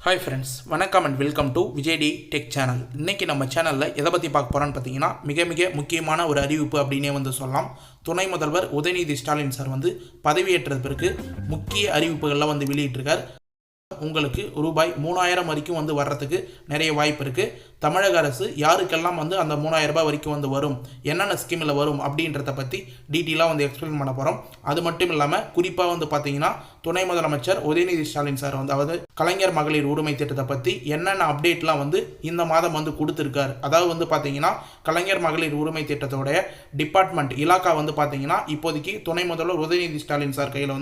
Hi friends, வணக்கம் and welcome to விஜய்டி tech channel. இன்றைக்கி நம்ம சேனலில் எதை பற்றி பார்க்க போகிறோன்னு பார்த்தீங்கன்னா, மிக முக்கியமான ஒரு அறிவிப்பு அப்படின்னே சொல்லலாம். துணை முதல்வர் உதயநிதி ஸ்டாலின் சார் பதவியேற்ற பிறகு முக்கிய அறிவிப்புகள்லாம் வெளியிட்டிருக்கார். உங்களுக்கு ரூபாய் 3000 வரைக்கும் வர்றதுக்கு நிறைய வாய்ப்பு இருக்குது. தமிழக அரசு யாருக்கெல்லாம் அந்த 3000 ரூபாய் வரைக்கும் வரும், என்னென்ன ஸ்கீமில் வரும் அப்படின்றத பற்றி டீட்டெயிலாக எக்ஸ்பிளைன் பண்ண போகிறோம். அது மட்டும் இல்லாமல் குறிப்பாக பார்த்தீங்கன்னா துணை முதலமைச்சர் உதயநிதி ஸ்டாலின் சார் அதாவது கலைஞர் மகளிர் உரிமை திட்டத்தை பற்றி என்னென்ன அப்டேட்லாம் இந்த மாதம் கொடுத்துருக்கார். அதாவது பார்த்தீங்கன்னா கலைஞர் மகளிர் உரிமை திட்டத்தோடைய டிபார்ட்மெண்ட் இலாக்கா பார்த்தீங்கன்னா இப்போதைக்கு துணை முதல்வர் உதயநிதி ஸ்டாலின் சார் கையில்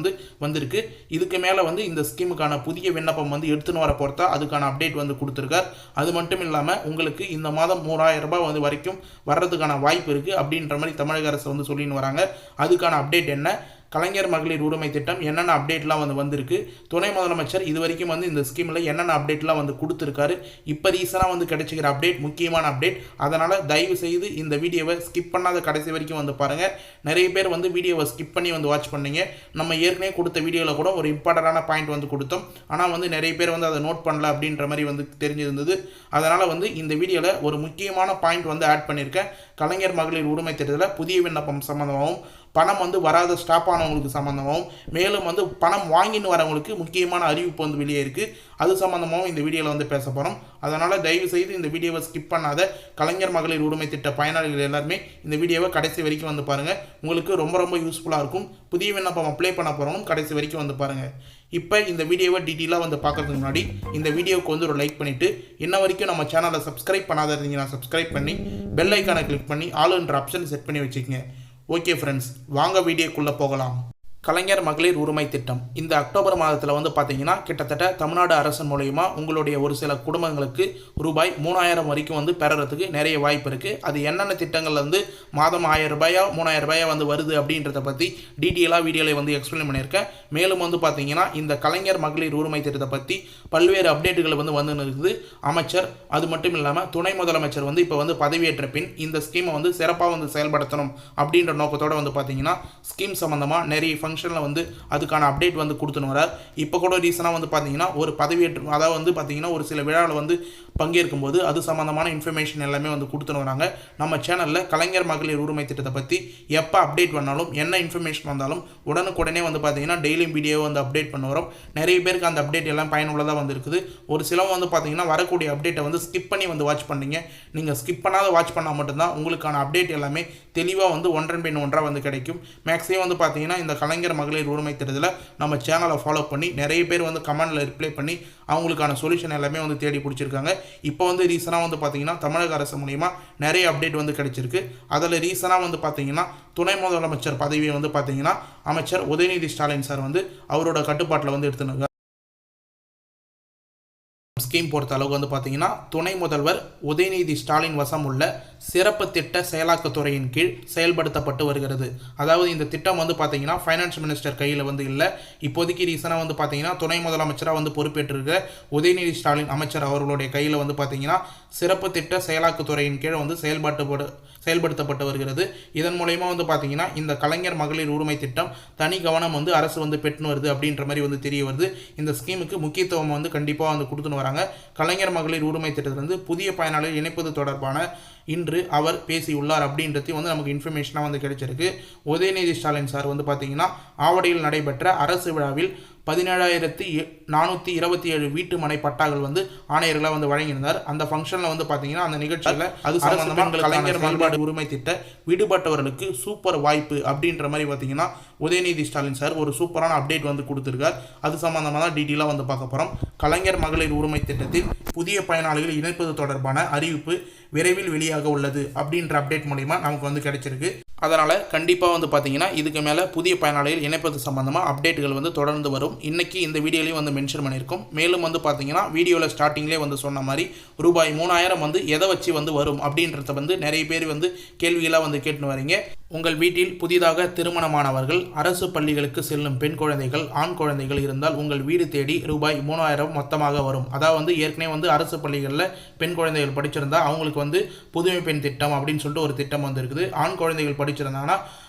வந்திருக்கு. இதுக்கு மேலே இந்த ஸ்கீமுக்கான புதிய விண்ணப்பம் எடுத்துன்னு வர பொறுத்தா அதுக்கான அப்டேட் கொடுத்துருக்கார். அது மட்டும் இல்லாமல் உங்களுக்கு இந்த மாதம் 3000 ரூபாய் வரைக்கும் வர்றதுக்கான வாய்ப்பு இருக்குது அப்படின்ற மாதிரி தமிழக அரசு சொல்லின்னு வராங்க. அதுக்கான அப்டேட் என்ன, கலைஞர் மகளிர் உரிமை திட்டம் என்னென்ன அப்டேட்லாம் வந்திருக்கு, துணை முதலமைச்சர் இது வரைக்கும் இந்த ஸ்கீமில் என்னென்ன அப்டேட்லாம் கொடுத்துருக்காரு, இப்போ ரீசனாக கிடைச்சிக்கிற அப்டேட் முக்கியமான அப்டேட். அதனால் தயவு செய்து இந்த வீடியோவை ஸ்கிப் பண்ணாத கடைசி வரைக்கும் பாருங்கள். நிறைய பேர் வீடியோவை ஸ்கிப் பண்ணி வாட்ச் பண்ணீங்க. நம்ம ஏற்கனவே கொடுத்த வீடியோவில் கூட ஒரு இம்பார்ட்டண்டான பாயிண்ட் கொடுத்தோம். ஆனால் நிறைய பேர் அதை நோட் பண்ணல அப்படின்ற மாதிரி தெரிஞ்சிருந்தது. அதனால் இந்த வீடியோவில் ஒரு முக்கியமான பாயிண்ட் ஆட் பண்ணியிருக்கேன். கலைஞர் மகளிர் உரிமை திட்டத்தில் புதிய விண்ணப்பம் சம்மந்தமாகவும் பணம் வராத ஸ்டாப் ஆனவங்களுக்கு சம்மந்தமாகவும் மேலும் பணம் வாங்கின்னு வரவங்களுக்கு முக்கியமான அறிவிப்பு வெளியே இருக்குது. அது சம்மந்தமாகவும் இந்த வீடியோவில் பேச போகிறோம். அதனால் தயவு செய்து இந்த வீடியோவை ஸ்கிப் பண்ணாத கலைஞர் மகளிர் உரிமை திட்ட பயனாளிகள் எல்லாருமே இந்த வீடியோவை கடைசி வரைக்கும் பாருங்கள். உங்களுக்கு ரொம்ப யூஸ்ஃபுல்லாக இருக்கும். புதிய விண்ணப்பம் அப்ளை பண்ண போகிறவங்க கடைசி வரைக்கும் பாருங்கள். இப்போ இந்த வீடியோவை டீட்டெயிலாக பார்க்கறதுக்கு முன்னாடி இந்த வீடியோவுக்கு ஒரு லைக் பண்ணிவிட்டு இன்ன வரைக்கும் நம்ம சேனலை சப்ஸ்கிரைப் பண்ணாத இருந்தீங்கன்னா சப்ஸ்கிரைப் பண்ணி பெல் ஐக்கானை கிளிக் பண்ணி ஆல்ன்ற ஆப்ஷன் செட் பண்ணி வச்சுக்கோங்க. ஓகே ஃப்ரெண்ட்ஸ், வாங்க வீடியோக்குள்ளே போகலாம். கலைஞர் மகளிர் உரிமை திட்டம் இந்த அக்டோபர் மாதத்தில் பார்த்தீங்கன்னா கிட்டத்தட்ட தமிழ்நாடு அரசு மூலயமா உங்களுடைய ஒரு சில குடும்பங்களுக்கு ரூபாய் 3000 வரைக்கும் பெறறதுக்கு நிறைய வாய்ப்பு இருக்குது. அது என்னென்ன திட்டங்கள் மாதம் 1000 ரூபாயா 3000 ரூபாயா வருது அப்படின்றத பற்றி டீட்டெயிலாக வீடியோவில் எக்ஸ்பிளைன் பண்ணியிருக்கேன். மேலும் பார்த்தீங்கன்னா இந்த கலைஞர் மகளிர் உரிமை திட்டத்தை பற்றி பல்வேறு அப்டேட்டுகள் வந்து இருக்குது. அமைச்சர் அது மட்டும் இல்லாமல் துணை முதலமைச்சர் இப்போ பதவியேற்ற பின் இந்த ஸ்கீமை சிறப்பாக செயல்படுத்தணும் அப்படின்ற நோக்கத்தோடு பார்த்தீங்கன்னா ஸ்கீம் சம்மந்தமாக நிறைய அதுக்கான அப்டேட் கொடுத்துன்னு வரார். இப்போ கூட ரீசனாக பார்த்தீங்கன்னா ஒரு பதவியேற்று அதாவது பார்த்தீங்கன்னா ஒரு சில விழாவில் பங்கேற்கும் போது அது சம்மந்தமான இன்ஃபர்மேஷன் எல்லாமே கொடுத்துன்னு வராங்க. நம்ம சேனலில் கலைஞர் மகளிர் உரிமை திட்டத்தை பற்றி எப்போ அப்டேட் பண்ணாலும் என்ன இன்ஃபர்மேஷன் வந்தாலும் உடனுக்குடனே பார்த்தீங்கன்னா டெய்லியும் வீடியோ அப்டேட் பண்ண வரும். நிறைய பேருக்கு அந்த அப்டேட் எல்லாம் பயனுள்ளதாக இருக்குது. ஒரு சிலவங்க பார்த்தீங்கன்னா வரக்கூடிய அப்டேட்டை ஸ்கிப் பண்ணி வாட்ச் பண்ணீங்க. நீங்கள் ஸ்கிப் பண்ணாத வாட்ச் பண்ணால் மட்டும்தான் உங்களுக்கான அப்டேட் எல்லாமே தெளிவாக ஒன்றன் பின் ஒன்றாக கிடைக்கும். மேக்ஸிமம் பார்த்தீங்கன்னா இந்த கலைஞர் மகளிர் உரிமை திட்டத்தில் நம்ம சேனலை ஃபாலோ பண்ணி நிறைய பேர் கமெண்டில் ரிப்ளை பண்ணி அவங்களுக்கான சொல்யூஷன் எல்லாமே தேடி பிடிச்சிருக்காங்க. இப்போ ரீசனாக பார்த்தீங்கன்னா தமிழக அரசு மூலமா நிறைய அப்டேட் கிடைச்சிருக்கு. அதில் ரீசனாக பார்த்தீங்கன்னா துணை முதலமைச்சர் பதவியை பார்த்தீங்கன்னா அமைச்சர் உதயநிதி ஸ்டாலின் சார் அவரோட கட்டுப்பாட்டில் எடுத்துனாங்க. ஸ்கீம் பொறுத்த அளவுக்கு பார்த்தீங்கன்னா துணை முதல்வர் உதயநிதி ஸ்டாலின் வசம் உள்ள சிறப்பு திட்ட செயலாக்கத்துறையின் கீழ் செயல்படுத்தப்பட்டு வருகிறது. அதாவது இந்த திட்டம் பார்த்தீங்கன்னா ஃபைனான்ஸ் மினிஸ்டர் கையில் இல்லை. இப்போதைக்கு ரீசனாக பார்த்தீங்கன்னா துணை முதலமைச்சராக பொறுப்பேற்றிருக்கிற உதயநிதி ஸ்டாலின் அமைச்சர் அவர்களுடைய கையில் பார்த்தீங்கன்னா சிறப்பு திட்ட செயலாக்கத்துறையின் கீழ் செயல்படுத்தப்பட்டு வருகிறது. இதன் மூலயமா பார்த்தீங்கன்னா இந்த கலைஞர் மகளிர் உரிமை திட்டம் தனி கவனம் அரசு பெற்று வருது அப்படின்ற மாதிரி தெரிய வருது. இந்த ஸ்கீமுக்கு முக்கியத்துவம் கண்டிப்பாக கொடுத்துன்னு வராங்க. கலைஞர் மகளிர் உரிமை திட்டத்திலிருந்து புதிய பயனாளிகள் இணைப்பது தொடர்பான இன்று அவர் பேசியுள்ளார் அப்படின்றது நமக்கு இன்ஃபர்மேஷனாக கிடைச்சிருக்கு. உதயநிதி ஸ்டாலின் சார் பார்த்தீங்கன்னா ஆவடியில் நடைபெற்ற அரசு விழாவில் 17,427 வீட்டு மனை பட்டாக்கள் ஆணையர்களாக வழங்கியிருந்தார். அந்த ஃபங்க்ஷனில் பார்த்தீங்கன்னா அந்த நிகழ்ச்சியில் அது சம்பந்தமாக கலைஞர் மகளிர் உரிமை திட்ட விடுபட்டவர்களுக்கு சூப்பர் வாய்ப்பு அப்படின்ற மாதிரி பார்த்தீங்கன்னா உதயநிதி ஸ்டாலின் சார் ஒரு சூப்பரான அப்டேட் கொடுத்துருக்கார். அது சம்பந்தமாக தான் டீட்டெயிலாக பார்க்க போகிறோம். கலைஞர் மகளிர் உரிமை திட்டத்தில் புதிய பயனாளிகள் இணைப்பது தொடர்பான அறிவிப்பு விரைவில் வெளியாக உள்ளது அப்படின்ற அப்டேட் மூலிமா நமக்கு கிடைச்சிருக்கு. அதனால் கண்டிப்பாக பார்த்தீங்கன்னா இதுக்கு மேலே புதிய பயனாளிகள் இணைப்பது சம்பந்தமாக அப்டேட்டுகள் தொடர்ந்து வரும். இன்றைக்கி இந்த வீடியோலையும் மென்ஷன் பண்ணியிருக்கோம். மேலும் பார்த்தீங்கன்னா வீடியோவில் ஸ்டார்டிங்லேயே சொன்ன மாதிரி ரூபாய் 3000 எதை வச்சு வரும் அப்படின்றத நிறைய பேர் கேள்விகளாக கேட்டுன்னு வரீங்க. உங்கள் வீட்டில் புதிதாக திருமணமானவர்கள் அரசு பள்ளிகளுக்கு செல்லும் பெண் குழந்தைகள் ஆண் குழந்தைகள் இருந்தால் உங்கள் வீடு தேடி ரூபாய் 3000 மொத்தமாக வரும். அதாவது ஏற்கனவே அரசு பள்ளிகளில் பெண் குழந்தைகள் படிச்சிருந்தா அவங்களுக்கு புதுமை பெண் திட்டம் அப்படின்னு சொல்லிட்டு ஒரு திட்டம் இருக்குது. ஆண் குழந்தைகள் படிச்சிருந்தாங்கன்னா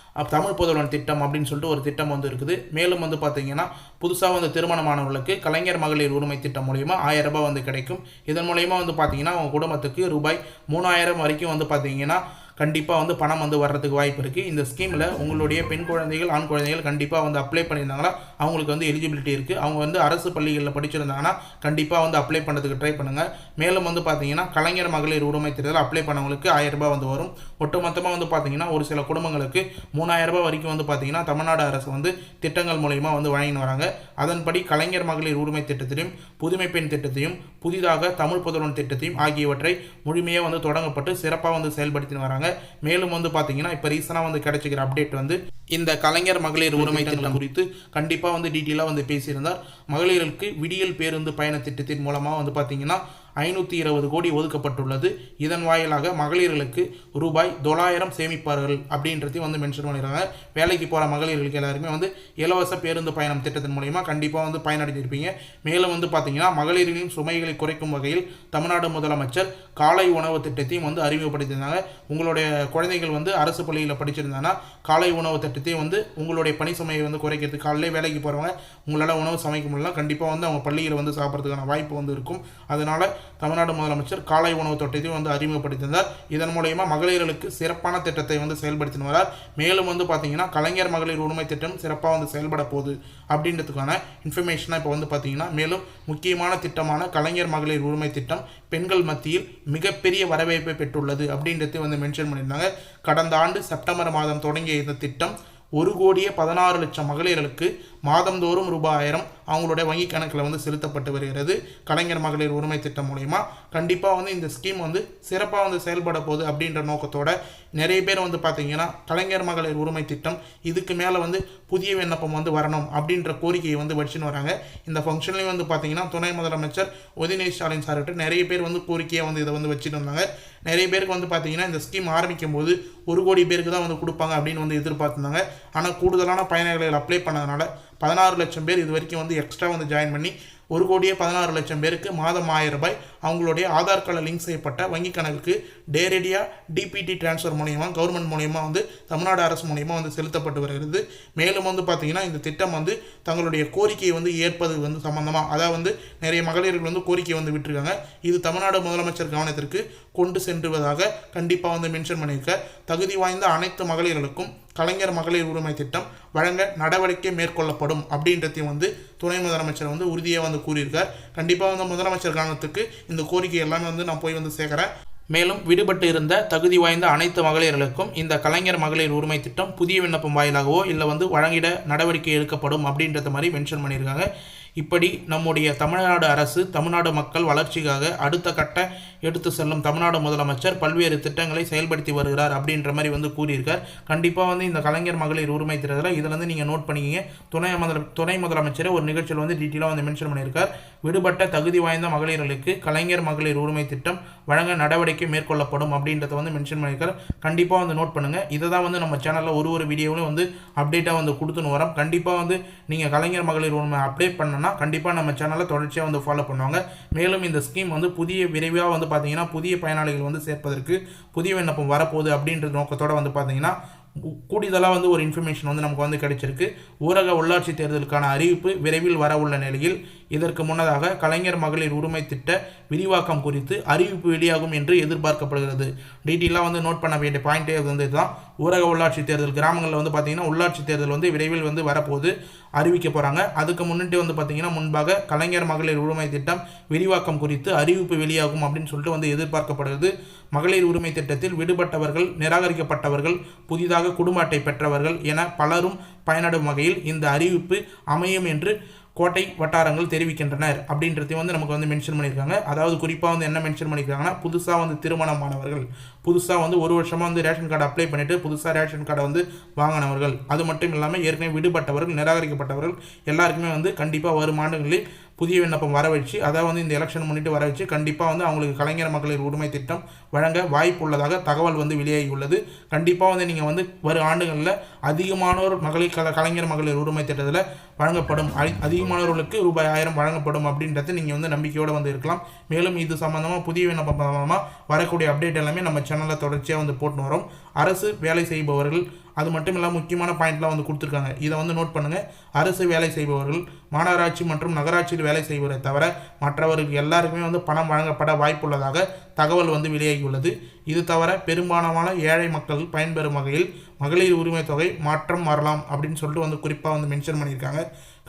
தமிழ் புதல்வன் திட்டம் அப்படின்னு சொல்லிட்டு ஒரு திட்டம் வந்து இருக்குது. மேலும் வந்து பார்த்தீங்கன்னா புதுசாக வந்து திருமணமானவர்களுக்கு கலைஞர் மகளிர் உரிமை திட்டம் மூலயமா 1000 ரூபாய் வந்து கிடைக்கும். இதன் மூலயமா வந்து பார்த்தீங்கன்னா உங்கள் குடும்பத்துக்கு ரூபாய் 3000 வரைக்கும் வந்து பார்த்தீங்கன்னா கண்டிப்பாக வந்து பணம் வந்து வர்றதுக்கு வாய்ப்பு இருக்குது. இந்த ஸ்கீமில் உங்களுடைய பெண் குழந்தைகள் ஆண் குழந்தைகள் கண்டிப்பாக வந்து அப்ளை பண்ணியிருந்தாங்கன்னா அவங்களுக்கு வந்து எலிஜிபிலிட்டி இருக்குது. அவங்க வந்து அரசு பள்ளிகளில் படிச்சிருந்தாங்கன்னா கண்டிப்பாக வந்து அப்ளை பண்ணுறதுக்கு ட்ரை பண்ணுங்கள். மேலும் வந்து பார்த்தீங்கன்னா கலைஞர் மகளிர் உரிமை திட்டத்தில் அப்ளை பண்ணவங்களுக்கு 1000 ரூபாய் வந்து வரும். ஒட்டுமொத்தமாக வந்து பார்த்தீங்கன்னா ஒரு சில குடும்பங்களுக்கு 3000 ரூபாய் வரைக்கும் வந்து பார்த்தீங்கன்னா தமிழ்நாடு அரசு வந்து திட்டங்கள் மூலயமா வந்து வழங்கி வராங்க. அதன்படி கலைஞர் மகளிர் உரிமை திட்டத்திலையும் புதுமை பெண் திட்டத்தையும் புதிதாக தமிழ் புதல்வன் திட்டத்தையும் ஆகியவற்றை முழுமையாக வந்து தொடங்கப்பட்டு சிறப்பாக வந்து செயல்படுத்தி வராங்க. மேலும் வந்து பார்த்தீங்கன்னா இப்போ ரீசனாக வந்து கிடைச்சிக்கிற அப்டேட் வந்து இந்த கலைஞர் மகளிர் உரிமை திட்டம் குறித்து கண்டிப்பாக வந்து டீட்டெயிலாக வந்து பேசியிருந்தார். மகளிருக்கு விடியல் பேருந்து பயண திட்டத்தின் மூலமாக வந்து பார்த்தீங்கன்னா 520 கோடி ஒதுக்கப்பட்டுள்ளது. இதன் வாயிலாக மகளிர்களுக்கு ரூபாய் 900 சேமிப்பார்கள் அப்படின்றதையும் வந்து மென்ஷன் பண்ணிடுறாங்க. வேலைக்கு போகிற மகளிர்களுக்கு எல்லாருமே வந்து இலவச பேருந்து பயணம் திட்டத்தின் மூலமா கண்டிப்பாக வந்து பயனடைஞ்சிருப்பீங்க. மேலும் வந்து பார்த்தீங்கன்னா மகளிர்களின் சுமைகளை குறைக்கும் வகையில் தமிழ்நாடு முதலமைச்சர் காலை உணவு திட்டத்தையும் வந்து அறிமுகப்படுத்தியிருந்தாங்க. உங்களுடைய குழந்தைகள் வந்து அரசு பள்ளியில் படிச்சிருந்தாங்கன்னா காலை உணவு திட்டத்தையும் வந்து உங்களுடைய பணி சுமையை வந்து குறைக்கிறதுக்கு காலையிலே வேலைக்கு போகிறவங்க உங்களால் உணவு சமைக்க முடியலாம், கண்டிப்பாக வந்து அவங்க பள்ளியில் வந்து சாப்பிட்றதுக்கான வாய்ப்பு வந்து இருக்கும். அதனால் தமிழ்நாடு முதலமைச்சர் காலை உணவு திட்டத்தையும் வந்து அறிமுகப்படுத்தினார். இதன் மூலமா மகளிர்களுக்கு சிறப்பான திட்டத்தை வந்து செயல்படுத்தி வரார். மேலும் வந்து பார்த்தீங்கன்னா கலைஞர் மகளிர் உரிமை திட்டம் சிறப்பாக வந்து செயல்பட போகுது அப்படின்றதுக்கான இன்ஃபர்மேஷனாக இப்போ வந்து பார்த்தீங்கன்னா மேலும் முக்கியமான திட்டமான கலைஞர் மகளிர் உரிமை திட்டம் பெண்கள் மத்தியில் மிகப்பெரிய வரவேற்பை பெற்றுள்ளது அப்படின்றத வந்து மென்ஷன் பண்ணியிருந்தாங்க. கடந்த ஆண்டு செப்டம்பர் மாதம் தொடங்கிய இந்த திட்டம் 1,16,00,000 மகளிர்களுக்கு மாதந்தோறும் ரூபாய் 1000 அவங்களுடைய வங்கி கணக்கில் வந்து செலுத்தப்பட்டு வருகிறது. கலைஞர் மகளிர் உரிமை திட்டம் மூலமா கண்டிப்பாக வந்து இந்த ஸ்கீம் வந்து சிறப்பாக வந்து செயல்பட போகுது அப்படின்ற நோக்கத்தோட நிறைய பேர் வந்து பார்த்தீங்கன்னா கலைஞர் மகளிர் உரிமை திட்டம் இதுக்கு மேலே வந்து புதிய விண்ணப்பம் வந்து வரணும் அப்படின்ற கோரிக்கையை வந்து வச்சுன்னு வராங்க. இந்த ஃபங்க்ஷன்லேயும் வந்து பார்த்தீங்கன்னா துணை முதலமைச்சர் உதயநிதி ஸ்டாலின் சார்கிட்ட நிறைய பேர் வந்து கோரிக்கையை வந்து இதை வந்து வச்சுட்டு இருந்தாங்க. நிறைய பேருக்கு வந்து பார்த்தீங்கன்னா இந்த ஸ்கீம் ஆரம்பிக்கும் போது 1 கோடி பேருக்கு தான் வந்து கொடுப்பாங்க அப்படின்னு வந்து எதிர்பார்த்துருந்தாங்க. ஆனால் கூடுதலான பயனாளிகள் அப்ளை பண்ணதுனால 16 லட்சம் பேர் இது வரைக்கும் வந்து எக்ஸ்ட்ரா வந்து ஜாயின் பண்ணி 1,16,00,000 பேருக்கு மாதம் 1000 ரூபாய் அவங்களுடைய ஆதார் கார்டில் லிங்க் செய்யப்பட்ட வங்கி கணக்குக்கு நேரடியாக டிபிடி டிரான்ஸ்ஃபர் மூலயமா கவர்மெண்ட் மூலயமா வந்து தமிழ்நாடு அரசு மூலயமா வந்து செலுத்தப்பட்டு வருகிறது. மேலும் வந்து பார்த்தீங்கன்னா இந்த திட்டம் வந்து தங்களுடைய கோரிக்கையை வந்து ஏற்பது வந்து சம்பந்தமாக அதாவது வந்து நிறைய மகளிர்கள் வந்து கோரிக்கை வந்து விட்டுருக்காங்க. இது தமிழ்நாடு முதலமைச்சர் கவனத்திற்கு கொண்டு சென்றுவதாக கண்டிப்பாக வந்து மென்ஷன் பண்ணியிருக்க. தகுதி வாய்ந்த அனைத்து மகளிர்களுக்கும் கலைஞர் மகளிர் உரிமை திட்டம் வழங்க நடவடிக்கை மேற்கொள்ளப்படும் அப்படின்றதையும் வந்து துணை முதலமைச்சர் வந்து உறுதியாக வந்து கூறியிருக்கார். கண்டிப்பாக வந்து முதலமைச்சர் கவனத்துக்கு இந்த கோரிக்கை எல்லாமே வந்து நான் போய் வந்து சேர்க்குறேன். மேலும் விடுபட்டு இருந்த தகுதி வாய்ந்த அனைத்து மகளிர்களுக்கும் இந்த கலைஞர் மகளிர் உரிமை திட்டம் புதிய விண்ணப்பம் வாயிலாகவோ இல்லை வந்து வழங்கிட நடவடிக்கை எடுக்கப்படும் அப்படின்றத மாதிரி மென்ஷன் பண்ணியிருக்காங்க. இப்படி நம்முடைய தமிழ்நாடு அரசு தமிழ்நாடு மக்கள் வளர்ச்சிக்காக அடுத்த கட்ட எடுத்து செல்லும் தமிழ்நாடு முதலமைச்சர் பல்வேறு திட்டங்களை செயல்படுத்தி வருகிறார் அப்படின்ற மாதிரி வந்து கூறியிருக்கார். கண்டிப்பாக வந்து இந்த கலைஞர் மகளிர் உரிமை திட்டத்தில் இதில் வந்து நீங்கள் நோட் பண்ணிக்கிங்க. துணை முதலமைச்சரை ஒரு நிகழ்ச்சியில் வந்து டீட்டெயிலாக வந்து மென்ஷன் பண்ணியிருக்கார். விடுபட்ட தகுதி வாய்ந்த மகளிர்களுக்கு கலைஞர் மகளிர் உரிமை திட்டம் வழங்க நடவடிக்கை மேற்கொள்ளப்படும் அப்படின்றத வந்து மென்ஷன் பண்ணியிருக்கார். கண்டிப்பாக வந்து நோட் பண்ணுங்கள். இதை தான் வந்து நம்ம சேனலில் ஒரு வீடியோவிலும் வந்து அப்டேட்டாக வந்து கொடுத்துன்னு வரோம். கண்டிப்பாக வந்து நீங்கள் கலைஞர் மகளிர் உரிமை அப்டேட் பண்ணணும்னா கண்டிப்பாக நம்ம சேனலை தொடர்ச்சியாக வந்து ஃபாலோ பண்ணுவாங்க. மேலும் இந்த ஸ்கீம் வந்து விரைவாக வந்து பார்த்தீங்கன்னா புதிய பயனாளிகள் வந்து சேர்ப்பதற்கு புதிய விண்ணப்பம் வரப்போகுது அப்படின்ற நோக்கத்தோடு வந்து பார்த்தீங்கன்னா கூடுதலாக வந்து ஒரு இன்ஃபர்மேஷன் வந்து நமக்கு வந்து கிடைச்சிருக்கு. ஊரக உள்ளாட்சி தேர்தலுக்கான அறிவிப்பு விரைவில் வர உள்ள நிலையில் இதற்கு முன்னதாக கலைஞர் மகளிர் உரிமை திட்ட விரிவாக்கம் குறித்து அறிவிப்பு வெளியாகும் என்று எதிர்பார்க்கப்படுகிறது. டீட்டெயிலாக வந்து நோட் பண்ண வேண்டிய பாயிண்டே வந்து இதுதான். ஊரக உள்ளாட்சி தேர்தல் கிராமங்களில் வந்து பார்த்தீங்கன்னா உள்ளாட்சி தேர்தல் வந்து விரைவில் வந்து வரப்போது அறிவிக்க போகிறாங்க. அதுக்கு முன்னிட்டு வந்து பார்த்தீங்கன்னா முன்பாக கலைஞர் மகளிர் உரிமை திட்டம் விரிவாக்கம் குறித்து அறிவிப்பு வெளியாகும் அப்படின்னு சொல்லிட்டு வந்து எதிர்பார்க்கப்படுகிறது. மகளிர் உரிமை திட்டத்தில் விடுபட்டவர்கள், நிராகரிக்கப்பட்டவர்கள், புதிதாக குடும்ப அட்டை பெற்றவர்கள் என பலரும் பயனடும் வகையில் இந்த அறிவிப்பு அமையும் என்று கோட்டை வட்டாரங்கள் தெரிவிக்கின்றனர் அப்படின்றதையும் வந்து நமக்கு வந்து மென்ஷன் பண்ணியிருக்காங்க. அதாவது குறிப்பாக வந்து என்ன மென்ஷன் பண்ணியிருக்காங்கன்னா புதுசாக வந்து திருமணமானவர்கள், புதுசாக வந்து 1 வருஷமாக வந்து ரேஷன் கார்டு அப்ளை பண்ணிவிட்டு புதுசாக ரேஷன் கார்டை வந்து வாங்கினவர்கள், அது மட்டும் இல்லாமல் ஏற்கனவே விடுபட்டவர்கள், நிராகரிக்கப்பட்டவர்கள் எல்லாருக்குமே வந்து கண்டிப்பாக வரும் ஆண்டுகளில் புதிய விண்ணப்பம் வர வச்சு அதாவது வந்து இந்த எலெக்ஷன் முன்னிட்டு வர வச்சு கண்டிப்பாக வந்து அவங்களுக்கு கலைஞர் மகளிர் உரிமை திட்டம் வழங்க வாய்ப்பு உள்ளதாக தகவல் வந்து வெளியாகி உள்ளது. கண்டிப்பாக வந்து நீங்கள் வந்து வரும் ஆண்டுகளில் அதிகமானோர் கலைஞர் மகளிர் உரிமை திட்டத்தில் வழங்கப்படும், அதிகமானவர்களுக்கு ரூபாய் 1000 வழங்கப்படும் அப்படின்றது நீங்கள் வந்து நம்பிக்கையோடு வந்து இருக்கலாம். மேலும் இது சம்மந்தமாக புதிய விண்ணப்பம் சம்மந்தமாக வரக்கூடிய அப்டேட் எல்லாமே நம்ம சேனலில் தொடர்ச்சியாக வந்து போட்டு வரோம். அரசு வேலை செய்பவர்கள், அது மட்டும் இல்லாமல் முக்கியமான பாயிண்ட்லாம் வந்து கொடுத்துருக்காங்க, இதை வந்து நோட் பண்ணுங்கள். அரசு வேலை செய்பவர்கள், மாநகராட்சி மற்றும் நகராட்சியில் வேலை செய்வதை தவிர மற்றவர்கள் எல்லாருக்குமே வந்து பணம் வழங்கப்பட வாய்ப்புள்ளதாக தகவல் வந்து வெளியாகியுள்ளது. இது தவிர பெரும்பாலான ஏழை மக்கள் பயன்பெறும் வகையில் மகளிர் உரிமை தொகை மாற்றம் வரலாம் அப்படின்னு சொல்லிட்டு வந்து குறிப்பாக வந்து மென்ஷன் பண்ணியிருக்காங்க.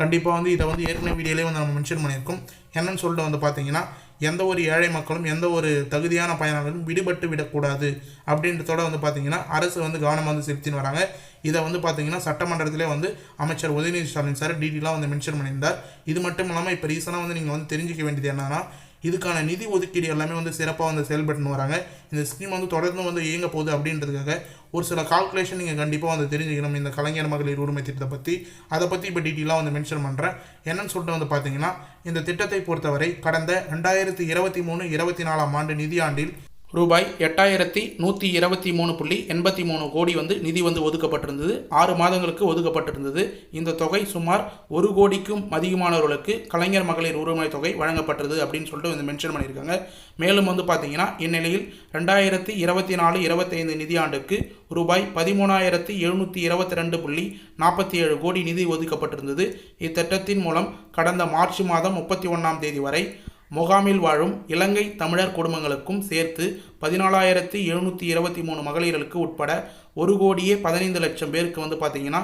கண்டிப்பாக வந்து இதை வந்து ஏற்கனவே வீடியோலேயே வந்து நம்ம மென்ஷன் பண்ணியிருக்கோம். என்னன்னு சொல்லிட்டு வந்து பார்த்தீங்கன்னா, எந்த ஒரு ஏழை மக்களும் எந்த ஒரு தகுதியான பயனாளர்களும் விடுபட்டு விடக்கூடாது அப்படின்றதோட வந்து பார்த்தீங்கன்னா அரசு வந்து கவனம் வந்து செலுத்தின்னு வராங்க. இதை வந்து பார்த்தீங்கன்னா சட்டமன்றத்திலே வந்து அமைச்சர் உதயநிதி ஸ்டாலின் சார் டீட்டெயிலாக வந்து மென்ஷன் பண்ணியிருந்தார். இது மட்டும் இல்லாமல் இப்போ ரீசனாக வந்து நீங்கள் வந்து தெரிஞ்சிக்க வேண்டியது என்னன்னா, இதுக்கான நிதி ஒதுக்கீடு எல்லாமே வந்து சிறப்பாக வந்து செயல்பட்டுன்னு வராங்க. இந்த ஸ்கீம் வந்து தொடர்ந்து வந்து இயங்க போகுது அப்படின்றதுக்காக ஒரு சில கால்குலேஷன் நீங்கள் கண்டிப்பாக வந்து தெரிஞ்சுக்கணும் இந்த கலைஞர் மகளிர் உரிமை திட்டத்தை பற்றி. அதை பற்றி இப்போ டீட்டெயிலாக வந்து மென்ஷன் பண்ணுறேன். என்னன்னு சொல்லிட்டு வந்து பார்த்தீங்கன்னா, இந்த திட்டத்தை பொறுத்தவரை கடந்த 2023-24 ஆண்டு நிதியாண்டில் ரூபாய் 8123.83 கோடி வந்து நிதி வந்து ஒதுக்கப்பட்டிருந்தது. 6 மாதங்களுக்கு ஒதுக்கப்பட்டிருந்தது. இந்த தொகை சுமார் 1 கோடிக்கும் அதிகமானவர்களுக்கு கலைஞர் மகளிர் உரிமை தொகை வழங்கப்பட்டது அப்படின்னு சொல்லிட்டு வந்து மென்ஷன் பண்ணியிருக்காங்க. மேலும் வந்து பார்த்தீங்கன்னா, இந்நிலையில் 2024-25 நிதியாண்டுக்கு ரூபாய் 13,722.47 கோடி நிதி ஒதுக்கப்பட்டிருந்தது. இத்திட்டத்தின் மூலம் கடந்த மார்ச் மாதம் 31ஆம் தேதி வரை முகாமில் வாழும் இலங்கை தமிழர் குடும்பங்களுக்கும் சேர்த்து 14,723 மகளிர்களுக்கு உட்பட 1,15,00,000 பேருக்கு வந்து பார்த்தீங்கன்னா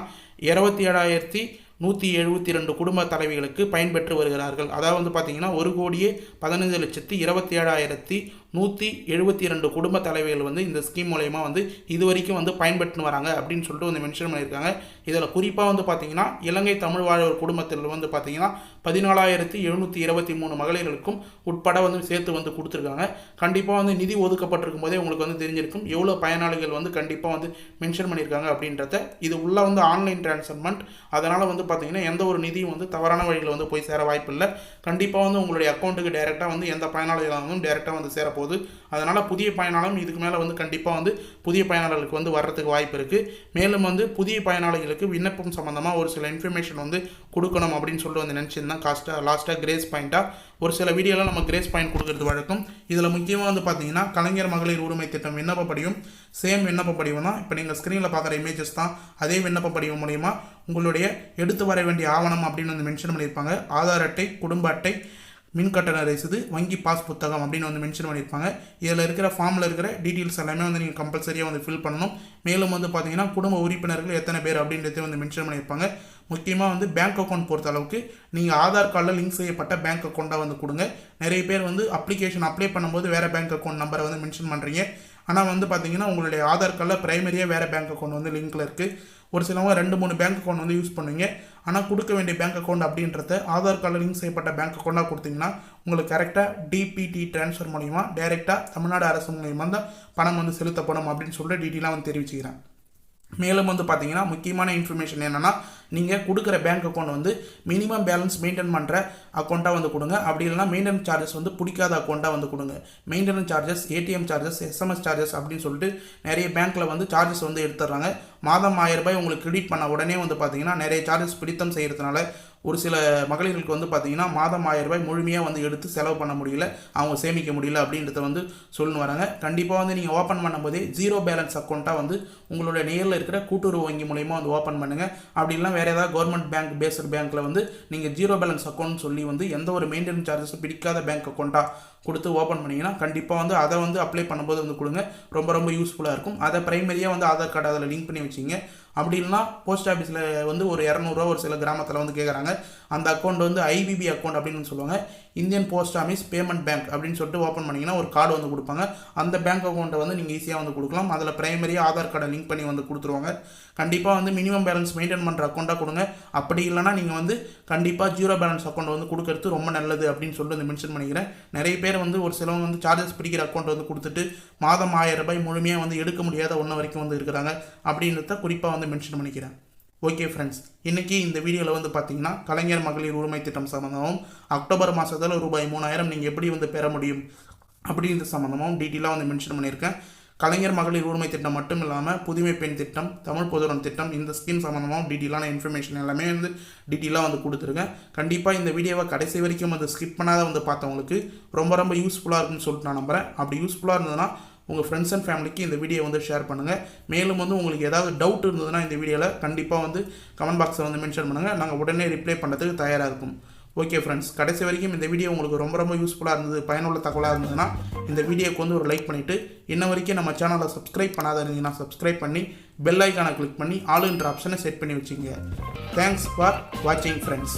27,172 குடும்ப தலைவிகளுக்கு பயன்பெற்று வருகிறார்கள். அதாவது வந்து பார்த்தீங்கன்னா 1,15,27,172 குடும்ப தலைவிகள் வந்து இந்த ஸ்கீம் மூலயமா வந்து இது வரைக்கும் வந்து பயன்பெற்று வராங்க அப்படின்னு சொல்லிட்டு வந்து மென்ஷன் பண்ணியிருக்காங்க. இதில் குறிப்பாக வந்து பார்த்தீங்கன்னா இலங்கை தமிழ் வாழ்வோர் குடும்பத்தில் வந்து பார்த்தீங்கன்னா 14,723 மகளிர்களுக்கும் உட்பட வந்து சேர்த்து வந்து கொடுத்துருக்காங்க. கண்டிப்பாக வந்து நிதி ஒதுக்கப்பட்டிருக்கும் போதே உங்களுக்கு வந்து தெரிஞ்சிருக்கும் எவ்வளோ பயனாளிகள் வந்து கண்டிப்பாக வந்து மென்ஷன் பண்ணியிருக்காங்க அப்படின்றத. இது உள்ள வந்து ஆன்லைன் டிரான்ஸ்ஃபர்மெண்ட், அதனால் வந்து பார்த்தீங்கன்னா எந்த ஒரு நிதியும் வந்து தவறான வழியில் வந்து போய் சேர வாய்ப்பு இல்லை. கண்டிப்பாக வந்து உங்களுடைய அக்கௌண்ட்டுக்கு டைரெக்டாக வந்து எந்த பயனாளிகளும் டைரெக்டாக வந்து சேரப்போகுது. அதனால் புதிய பயனாளரும் இதுக்கு மேலே வந்து கண்டிப்பாக வந்து புதிய பயனாளர்களுக்கு வந்து வர்றதுக்கு வாய்ப்பு இருக்குது. மேலும் வந்து புதிய பயனாளிகளுக்கு விண்ணப்பம் சம்மந்தமாக ஒரு சில இன்ஃபர்மேஷன் வந்து கொடுக்கணும் அப்படின்னு சொல்லிட்டு வந்து நினச்சிருந்தேன். லாஸ்ட்டாக கிரேஸ் பாயிண்ட்டாக ஒரு சில வீடியோவில் நம்ம கிரேஸ் பாயிண்ட் கொடுக்கறது வழக்கம். இதில் முக்கியமாக வந்து பார்த்தீங்கன்னா கலைஞர் மகளிர் உரிமை திட்டம் விண்ணப்ப படிவம், சேம் விண்ணப்ப படிவம் தான். இப்போ நீங்கள் ஸ்க்ரீனில் பார்க்குற இமேஜஸ் தான் அதே விண்ணப்ப படிவம் மூலயமா உங்களுடைய எடுத்து வர வேண்டிய ஆவணம் அப்படின்னு வந்து மென்ஷன் பண்ணியிருப்பாங்க. ஆதார் அட்டை, குடும்ப அட்டை, மின்கட்டண ரசீது, வங்கி பாஸ் புத்தகம் அப்படின்னு வந்து மென்ஷன் பண்ணியிருப்பாங்க. இதில் இருக்கிற ஃபார்மில் இருக்கிற டீட்டெயில்ஸ் எல்லாமே வந்து நீங்கள் கம்பல்சரியாக வந்து ஃபில் பண்ணணும். மேலும் வந்து பார்த்தீங்கன்னா குடும்ப உறுப்பினர்கள் எத்தனை பேர் அப்படின்றத வந்து மென்ஷன் பண்ணியிருப்பாங்க. முக்கியமாக வந்து பேங்க் அக்கௌண்ட் பொறுத்த அளவுக்கு நீங்கள் ஆதார் கார்டில் லிங்க் செய்யப்பட்ட பேங்க் அக்கௌண்ட்டாக வந்து கொடுங்க. நிறைய பேர் வந்து அப்ளிகேஷன் அப்ளை பண்ணும்போது வேறு பேங்க் அக்கௌண்ட் நம்பரை வந்து மென்ஷன் பண்ணுறீங்க. ஆனால் வந்து பார்த்தீங்கன்னா உங்களுடைய ஆதார் கார்டில் ப்ரைமரியாக வேறு பேங்க் அக்கௌண்ட் வந்து லிங்க்கில் இருக்குது. ஒரு சிலவங்க 2-3 பேங்க் அக்கௌண்ட் வந்து யூஸ் பண்ணுவீங்க. ஆனால் கொடுக்க வேண்டிய பேங்க் அக்கௌண்ட் அப்படின்றத ஆதார் கார்டில் லிங்க் செய்யப்பட்ட பேங்க் அக்கௌண்ட்டாக கொடுத்தீங்கன்னா உங்களுக்கு கரெக்டாக டிபிடி ட்ரான்ஸ்ஃபர் மூலிமா டைரெக்டாக தமிழ்நாடு அரசு மூலிமா தான் பணம் வந்து செலுத்தப்படும் அப்படின்னு சொல்லிட்டு டீட்டெயிலாக வந்து தெரிவிச்சுக்கிறேன். மேலும் வந்து பார்த்தீங்கன்னா முக்கியமான இன்ஃபர்மேஷன் என்னென்னா, நீங்கள் கொடுக்குற பேங்க் அக்கௌண்ட் வந்து மினிமம் பேலன்ஸ் மெயின்டைன் பண்ணுற அக்கௌண்ட்டாக வந்து கொடுங்க. அப்படி இல்லைனா மெயின்டெனன்ஸ் சார்ஜஸ் வந்து பிடிக்காத அக்கௌண்ட்டாக வந்து கொடுங்க. Maintenance charges, ATM charges, SMS charges அப்படின்னு சொல்லிட்டு நிறைய பேங்க்கில் வந்து சார்ஜஸ் வந்து எடுத்துடுறாங்க. மாதம் 1000 ரூபாய் உங்களுக்கு கிரெடிட் பண்ண உடனே வந்து பார்த்தீங்கன்னா நிறைய சார்ஜஸ் பிடித்தம் செய்கிறதுனால ஒரு சில மகளிர்களுக்கு வந்து பார்த்தீங்கன்னா மாதம் 1000 ரூபாய் முழுமையாக வந்து எடுத்து செலவு பண்ண முடியல, அவங்க சேமிக்க முடியல அப்படின்றத வந்து சொல்லி வராங்க. கண்டிப்பாக வந்து நீங்கள் ஓப்பன் பண்ணும்போதே 0 பேலன்ஸ் அக்கௌண்ட்டாக வந்து உங்களோட நேரில் இருக்கிற கூட்டுறவு வங்கி மூலயமா வந்து ஓப்பன் பண்ணுங்கள். அப்படி இல்லைனா வேறு ஏதாவது கவர்மெண்ட் பேங்க் பேஸ்டு பேங்க்கில் வந்து நீங்கள் 0 பேலன்ஸ் அக்கௌண்ட் சொல்லி வந்து எந்த ஒரு மெயின்டெனன்ஸ் சார்ஜஸ் பிடிக்காத பேங்க் அக்கௌண்ட்டாக கொடுத்து ஓப்பன் பண்ணிங்கன்னா கண்டிப்பாக வந்து அதை வந்து அப்ளை பண்ணும்போது வந்து கொடுங்க. ரொம்ப யூஸ்ஃபுல்லாக இருக்கும். அதை ப்ரைமரியாக வந்து ஆதார் கார்டு அதில் லிங்க் பண்ணி வச்சிங்க. அப்படி இல்லைனா போஸ்ட் ஆஃபீஸில் வந்து ஒரு 200 ரூபா ஒரு சில கிராமத்தில் வந்து கேட்குறாங்க. அந்த அக்கௌண்ட் வந்து ஐபிபி அக்கௌண்ட் அப்படின்னு சொல்லுவாங்க, Indian post office payment bank அப்படின்னு சொல்லிட்டு ஓப்பன் பண்ணிங்கன்னா ஒரு கார்டு வந்து கொடுப்பாங்க. அந்த பேங்க் அக்கௌண்ட்டை வந்து நீங்கள் ஈஸியாக வந்து கொடுக்கலாம். அதில் ப்ரைமரியாக ஆதார் கார்டை லிங்க் பண்ணி வந்து கொடுத்துருவாங்க. கண்டிப்பாக வந்து மினிமம் பேலன்ஸ் மெயின்டைன் பண்ணுற அக்கௌண்ட்டாக கொடுங்க. அப்படி இல்லைனா நீங்கள் வந்து கண்டிப்பாக 0 பேலன்ஸ் அக்கௌண்ட் வந்து கொடுக்கறது ரொம்ப நல்லது அப்படின்னு சொல்லிட்டு வந்து மென்ஷன் பண்ணிக்கிறேன். நிறைய பேர் வந்து ஒரு சிலவங்க வந்து சார்ஜஸ் பிடிக்கிற அக்கௌண்ட் வந்து கொடுத்துட்டு மாதம் 1000 ரூபாய் முழுமையாக வந்து எடுக்க முடியாத ஒன்று வரைக்கும் வந்து இருக்கிறாங்க அப்படின்றத குறிப்பாக வந்து மென்ஷன் பண்ணிக்கிறேன். ஓகே ஃப்ரெண்ட்ஸ், இன்றைக்கி இந்த வீடியோவில் வந்து பார்த்தீங்கன்னா கலைஞர் மகளிர் உரிமை திட்டம் சம்மந்தமாகவும் அக்டோபர் மாதத்தில் ரூபாய் 3000 நீங்கள் எப்படி வந்து பெற முடியும் அப்படின்ற சம்மந்தமாகவும் டீட்டெயிலாக வந்து மென்ஷன் பண்ணியிருக்கேன். கலைஞர் மகளிர் உரிமை திட்டம் மட்டும் இல்லாமல் புதுமை பெண் திட்டம், தமிழ் பொதுவுடன் திட்டம், இந்த ஸ்கீம் சம்மந்தமாக டீட்டெயிலான இன்ஃபர்மேஷன் எல்லாமே வந்து டீட்டெயிலாக வந்து கொடுத்துருக்கேன். கண்டிப்பாக இந்த வீடியோவை கடைசி வரைக்கும் வந்து ஸ்கிப் பண்ணாத வந்து பார்த்தவங்களுக்கு ரொம்ப யூஸ்ஃபுல்லாக இருக்குன்னு சொல்லிட்டு நான் நம்புகிறேன். அப்படி யூஸ்ஃபுல்லாக இருந்ததுன்னா உங்கள் ஃப்ரெண்ட்ஸ் அண்ட் ஃபேமிலிக்கு இந்த வீடியோ வந்து ஷேர் பண்ணுங்கள். மேலும் வந்து உங்களுக்கு ஏதாவது டவுட் இருந்ததுன்னா இந்த வீடியோவில் கண்டிப்பாக வந்து கமெண்ட் பாக்ஸில் வந்து மென்ஷன் பண்ணுங்கள். நாங்கள் உடனே ரிப்ளை பண்ணுறதுக்கு தயாராக இருக்கும். ஓகே ஃப்ரெண்ட்ஸ், கடைசி வரைக்கும் இந்த வீடியோ உங்களுக்கு ரொம்ப யூஸ்ஃபுல்லாக இருந்தது, பயனுள்ள தகவலாக இருந்ததுன்னா இந்த வீடியோக்கு வந்து ஒரு லைக் பண்ணிவிட்டு இன்ன வரைக்கும் நம்ம சேனலை சப்ஸ்கிரைப் பண்ணாத இருந்தீங்கன்னா சப்ஸ்கிரைப் பண்ணி பெல் ஐக்கானை கிளிக் பண்ணி ஆளுன்ற ஆப்ஷனை செட் பண்ணி வச்சுங்க. தேங்க்ஸ் ஃபார் வாட்சிங் ஃப்ரெண்ட்ஸ்.